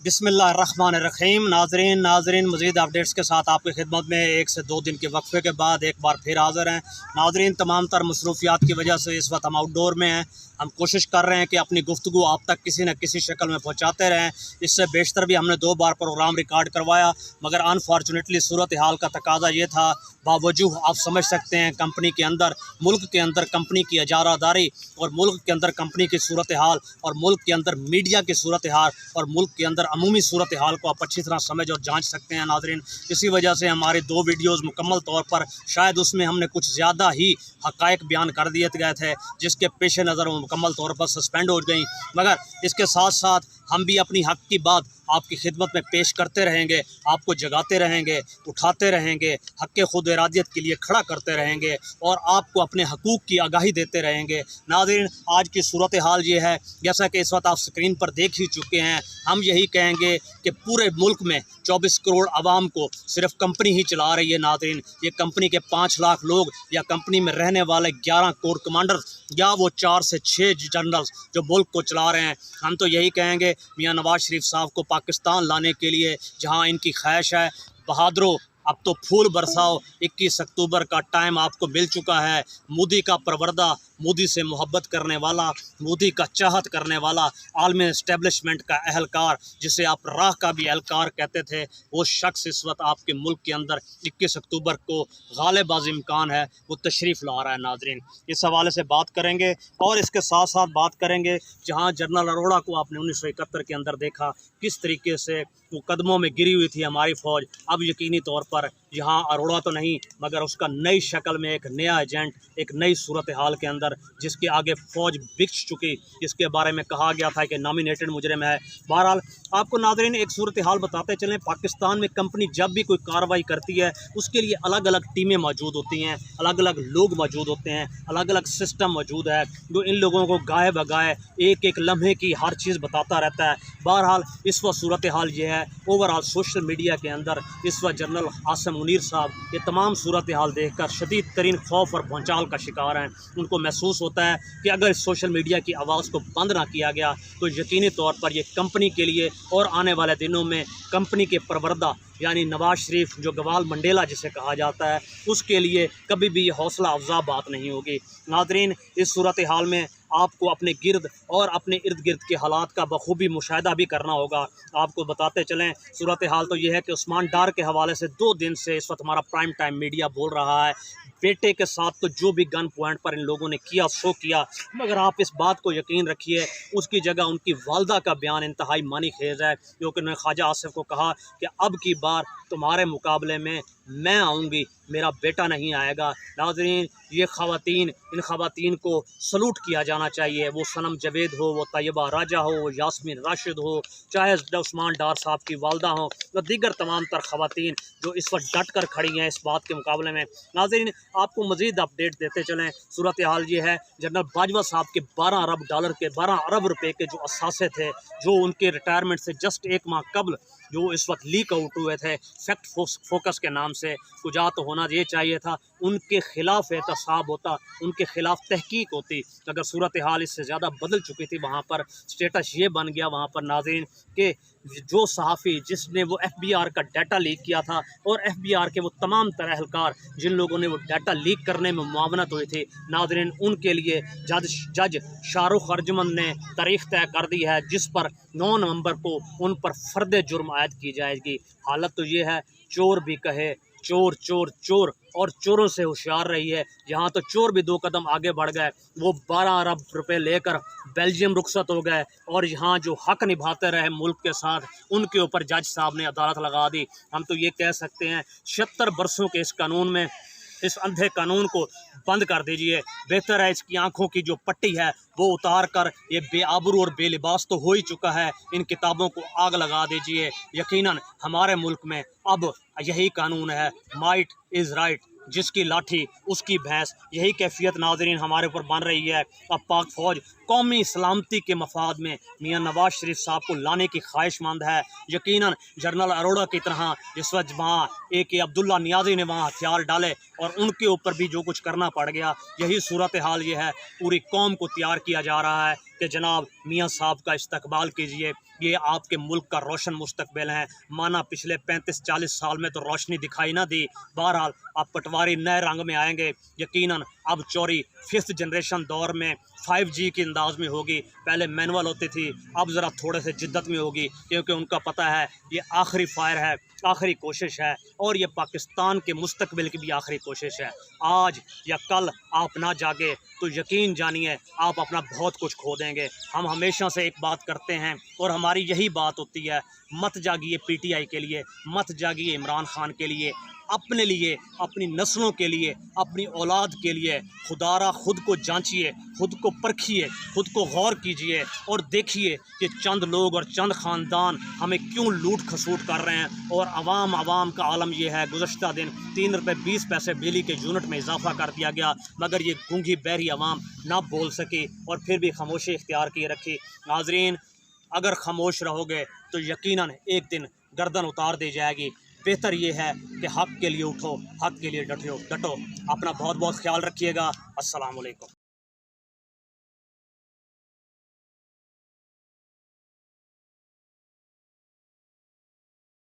बिस्मिल्लाहिर्रहमानिर्रहीम। नाजरीन मज़ीद अपडेट्स के साथ आपकी खिदमत में 1 से 2 दिन के वक्फे के बाद एक बार फिर हाज़िर हैं। नाजरीन, तमाम तर मसरूफियात की वजह से इस वक्त हम आउटडोर में हैं। हम कोशिश कर रहे हैं कि अपनी गुफ्तगू आप तक किसी न किसी शक्ल में पहुँचाते रहें। इससे बेशतर भी हमने 2 बार प्रोग्राम रिकॉर्ड करवाया, मगर अनफॉर्चुनेटली सूरत हाल का तकाजा ये था। बावजूद आप समझ सकते हैं कंपनी के अंदर, मुल्क के अंदर कंपनी की इजारादारी और मुल्क के अंदर कंपनी की सूरत हाल और मुल्क के अंदर मीडिया की सूरत हाल और मुल्क के अंदर अमूमी सूरत हाल को आप अच्छी तरह समझ और जांच सकते हैं। नाज़रीन, इसी वजह से हमारे 2 वीडियोस मुकम्मल तौर पर शायद उसमें हमने कुछ ज़्यादा ही हक़ाइक़ बयान कर दिए गए थे, जिसके पेश नज़र वो मुकम्मल तौर पर सस्पेंड हो गई। मगर इसके साथ साथ हम भी अपनी हक़ की बात आपकी खिदमत में पेश करते रहेंगे, आपको जगाते रहेंगे, उठाते रहेंगे, हक़ खुद इरादियत के लिए खड़ा करते रहेंगे और आपको अपने हकूक़ की आगाही देते रहेंगे। नाज़रीन, आज की सूरत हाल ये है, जैसा कि इस वक्त आप स्क्रीन पर देख ही चुके हैं। हम यही कहेंगे कि पूरे मुल्क में 24 करोड़ आवाम को सिर्फ कंपनी ही चला रही है। नाज़रीन, ये कंपनी के 5 लाख लोग या कंपनी में रहने वाले 11 कोर कमांडर्स या वो 4 से 6 जनरल्स जो मुल्क को चला रहे हैं। हम तो यही कहेंगे मियाँ नवाज शरीफ साहब को पाकिस्तान लाने के लिए जहाँ इनकी ख्वाहिश है, बहादुरों अब तो फूल बरसाओ। 21 अक्टूबर का टाइम आपको मिल चुका है। मोदी का परवरदा, मोदी से मोहब्बत करने वाला, मोदी का चाहत करने वाला, आलमी इस्टेब्लिशमेंट का अहलकार, जिसे आप राह का भी एहलकार कहते थे, वो शख्स इस वक्त आपके मुल्क के अंदर 21 अक्टूबर को गालिब आज इम्कान है वो तशरीफ़ ला रहा है। नाजरीन, इस हवाले से बात करेंगे और इसके साथ साथ बात करेंगे जहाँ जनरल अरोड़ा को आपने 1971 के अंदर देखा, किस तरीके से वो कदमों में गिरी हुई थी हमारी फ़ौज। अब यकीनी तौर पर यहाँ अरोड़ा तो नहीं, मगर उसका नई शक्ल में एक नया एजेंट, एक नई सूरत हाल के अंदर, जिसके आगे फ़ौज बिक चुकी, जिसके बारे में कहा गया था कि नॉमिनेटेड मुजरिम है। बहरहाल आपको नाज़रीन एक सूरत हाल बताते चलें। पाकिस्तान में कंपनी जब भी कोई कार्रवाई करती है, उसके लिए अलग अलग टीमें मौजूद होती हैं, अलग अलग लोग मौजूद होते हैं, अलग अलग सिस्टम मौजूद है जो इन लोगों को गाए बगाए एक एक लम्हे की हर चीज़ बताता रहता है। बहरहाल इस वक्त सूरत हाल ये है। ओवरऑल सोशल मीडिया के अंदर इस वक्त जनरल आसिम मुनीर साहब ये तमाम सूरत हाल देख कर शदीद तरीन खौफ और भौचाल का शिकार हैं। उनको महसूस होता है कि अगर इस सोशल मीडिया की आवाज़ को बंद ना किया गया तो यकीनी तौर पर ये कंपनी के लिए और आने वाले दिनों में कंपनी के परवरदा यानी नवाज शरीफ, जो गवाल मंडेला जिसे कहा जाता है, उसके लिए कभी भी हौसला अफजा बात नहीं होगी। नाज़रीन, इस सूरत हाल में आपको अपने गिर्द और अपने इर्द गिर्द के हालात का बखूबी मुशाहिदा भी करना होगा। आपको बताते चलें, सूरत हाल तो ये है कि उस्मान डार के हवाले से 2 दिन से इस वक्त हमारा प्राइम टाइम मीडिया बोल रहा है। बेटे के साथ तो जो भी गन पॉइंट पर इन लोगों ने किया सो किया, मगर आप इस बात को यकीन रखिए, उसकी जगह उनकी वालदा का बयान इंतहाई मानी खेज है, जो कि उन्होंने ख्वाजा आसिफ को कहा कि अब की बार तुम्हारे मुकाबले में मैं आऊँगी, मेरा बेटा नहीं आएगा। नाज़रीन, ये ख़वातीन, इन ख़वातीन को सलूट किया जाना चाहिए। वो सनम जवेद हो, वो तैयबा राजा हो, वो यास्मीन राशिद हो, चाहे उस्मान डार साहब की वालदा हो, या दीगर तमाम तर ख़वातीन जो इस वक्त डट कर खड़ी हैं इस बात के मुकाबले में। नाज़रीन, आपको मज़ीद अपडेट देते चलें। सूरत हाल ये है, जनरल बाजवा साहब के 12 अरब डॉलर के 12 अरब रुपए के जो असासे थे, जो उनके रिटायरमेंट से जस्ट 1 माह कबल जो इस वक्त लीक आउट हुए थे फैक्ट फोकस के नाम से, कुछ तो होना ये चाहिए था, उनके खिलाफ एहतसाब होता, उनके खिलाफ तहकीक होती। अगर सूरत हाल इससे ज़्यादा बदल चुकी थी, वहाँ पर स्टेटस ये बन गया वहाँ पर नाज़रीन कि जो सहाफ़ी जिसने वो FBI का डाटा लीक किया था और FBI के वो तमाम तरह एहलकार जिन लोगों ने वो डाटा लीक करने में मुआवनत हुई थी, नाज़रीन उनके लिए जज शाहरुख अर्जुमन ने तारीख़ तय कर दी है, जिस पर 9 नवंबर को उन पर फ़र्द जुर्म आयद की जाएगी। हालत तो ये है, चोर भी कहे चोर चोर चोर और चोरों से होशियार रही है। यहाँ तो चोर भी 2 कदम आगे बढ़ गए, वो 12 अरब रुपए लेकर बेल्जियम रुखसत हो गए और यहाँ जो हक निभाते रहे मुल्क के साथ, उनके ऊपर जज साहब ने अदालत लगा दी। हम तो ये कह सकते हैं 76 बरसों के इस कानून में, इस अंधे कानून को बंद कर दीजिए। बेहतर है इसकी आंखों की जो पट्टी है वो उतार कर, ये बेआबरू और बेलिबास तो हो ही चुका है, इन किताबों को आग लगा दीजिए। यकीनन हमारे मुल्क में अब यही कानून है, माइट इज़ राइट, जिसकी लाठी उसकी भैंस। यही कैफियत नाज़रीन हमारे ऊपर बन रही है। अब पाक फ़ौज कौमी सलामती के मफाद में मियाँ नवाज शरीफ साहब को लाने की ख्वाहिशमंद है। यकीनन जनरल अरोड़ा की तरह जिस वक्त वहाँ AK अब्दुल्ला नियाज़ी ने वहाँ हथियार डाले और उनके ऊपर भी जो कुछ करना पड़ गया, यही सूरत हाल ये है। पूरी कौम को तैयार किया जा रहा है कि जनाब मियाँ साहब का इस्तकबाल कीजिए, ये आपके मुल्क का रोशन मुस्तकबिल है। माना पिछले 35-40 साल में तो रोशनी दिखाई ना दी, बहरहाल अब पटवारी नए रंग में आएंगे। यकीनन अब चोरी 5th जनरेशन दौर में 5G के अंदाज में होगी। पहले मैनुअल होती थी, अब ज़रा थोड़े से जिद्दत में होगी, क्योंकि उनका पता है ये आखिरी फायर है, आखिरी कोशिश है, और ये पाकिस्तान के मुस्तकबिल की भी आखिरी कोशिश है। आज या कल आप ना जागे तो यकीन जानिए आप अपना बहुत कुछ खो देंगे। हम हमेशा से एक बात करते हैं और हमारी यही बात होती है, मत जागिए PTI के लिए, मत जागिए इमरान खान के लिए, अपने लिए, अपनी नस्लों के लिए, अपनी औलाद के लिए खुदारा खुद को जांचिए, खुद को परखिए, खुद को गौर कीजिए और देखिए कि चंद लोग और चंद ख़ानदान हमें क्यों लूट खसूट कर रहे हैं। और आवाम का आलम यह है, गुज़श्ता दिन 3 रुपये 20 पैसे बिजली के यूनिट में इजाफा कर दिया गया, मगर ये गूंगी बहरी आवाम ना बोल सकी और फिर भी खामोशी इख्तियार किए रखी। नाजरीन, अगर खामोश रहोगे तो यकीनन एक दिन गर्दन उतार दी जाएगी। बेहतर ये है कि हक़ के लिए उठो, हक़ के लिए डटो। अपना बहुत बहुत ख्याल रखिएगा। अस्सलाम वालेकुम।